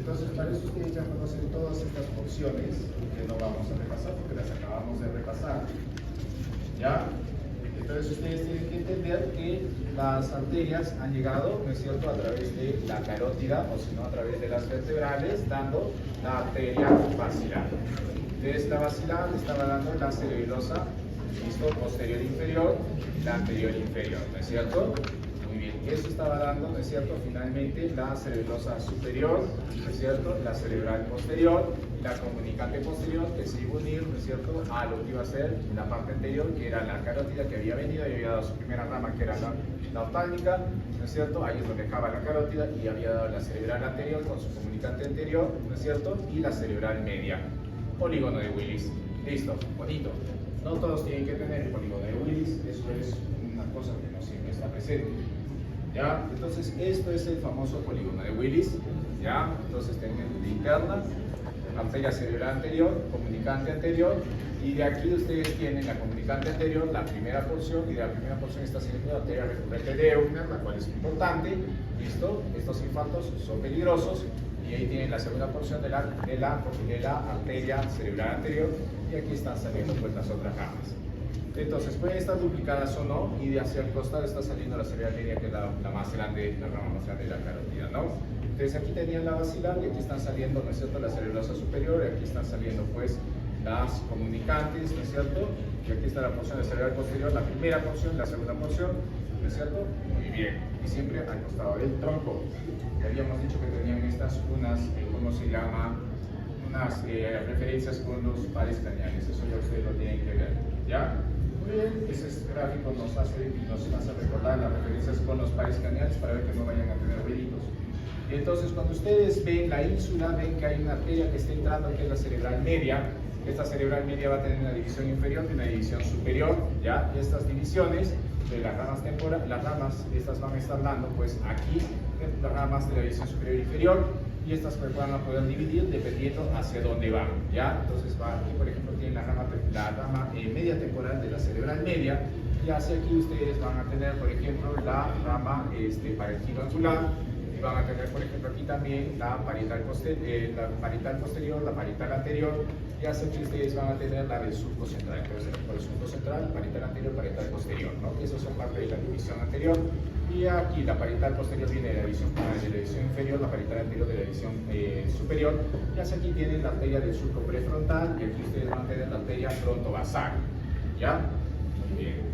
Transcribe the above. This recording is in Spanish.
Entonces, para eso ustedes ya conocen todas estas porciones que no vamos a repasar porque las acabamos de repasar. ¿Ya? Entonces ustedes tienen que entender que las arterias han llegado, ¿no es cierto?, a través de la carótida o si no a través de las vertebrales, dando la arteria basilar. De esta basilar estaba dando la cerebelosa, listo, posterior inferior, la anterior inferior, ¿no es cierto? Muy bien, eso estaba dando, ¿no es cierto?, finalmente la cerebelosa superior, ¿no es cierto?, la cerebral posterior, la comunicante posterior que se iba a unir, ¿no es cierto?, a lo que iba a ser la parte anterior, que era la carótida que había venido y había dado su primera rama, que era la oftálmica, ¿no es cierto?, ahí es donde acaba la carótida y había dado la cerebral anterior con su comunicante anterior, ¿no es cierto?, y la cerebral media. Polígono de Willis. Listo, bonito. No todos tienen que tener el polígono de Willis, eso es una cosa que no siempre está presente. ¿Ya? Entonces, esto es el famoso polígono de Willis. ¿Ya? Entonces, tenemos linterna, arteria cerebral anterior, comunicante anterior, y de aquí ustedes tienen la comunicante anterior, la primera porción, y de la primera porción está saliendo la arteria recurrente de Euchner, la cual es importante. ¿Listo? Estos infartos son peligrosos. Y ahí tienen la segunda porción de la arteria cerebral anterior y aquí están saliendo pues las otras ramas. Entonces pueden estar duplicadas o no y de hacia el costado está saliendo la cerebral media que es la más grande, la rama más grande de la carótida, ¿no? Entonces aquí tenían la basilar y aquí están saliendo, ¿no es cierto?, la cerebelosa superior y aquí están saliendo pues las comunicantes, ¿no es cierto? Y aquí está la porción de cerebral posterior, la primera porción, la segunda porción, ¿no es cierto? Muy bien. Y siempre al costado del tronco. Habíamos dicho que tenían estas unas, ¿cómo se llama? Unas referencias con los pares craneales. Eso ya ustedes lo tienen que ver. ¿Ya? Muy bien. Ese gráfico nos hace recordar las referencias con los pares craneales para ver que no vayan a tener ruiditos. Entonces, cuando ustedes ven la ínsula, ven que hay una arteria que está entrando, que es la cerebral media. Esta cerebral media va a tener una división inferior y una división superior. ¿Ya? Y estas divisiones de las ramas temporales, las ramas, estas van a estar dando pues aquí las ramas de la división superior e inferior y estas pues van a poder dividir dependiendo hacia dónde van, ¿ya? Entonces va aquí, por ejemplo, tienen la rama media temporal de la cerebral media y hacia aquí ustedes van a tener, por ejemplo, la rama parietal angular y van a tener, por ejemplo, aquí también la parietal posterior, la parietal anterior y hacia aquí ustedes van a tener la del surco central. Entonces, por el surco central, parietal anterior, parietal posterior, ¿no? Que esos son parte de la división anterior. Y aquí la parietal posterior viene de la división inferior, la parietal anterior de la división superior. Y hacia aquí tienen la arteria del surco prefrontal y aquí ustedes van a tener la arteria frontovasal. ¿Ya? Muy bien.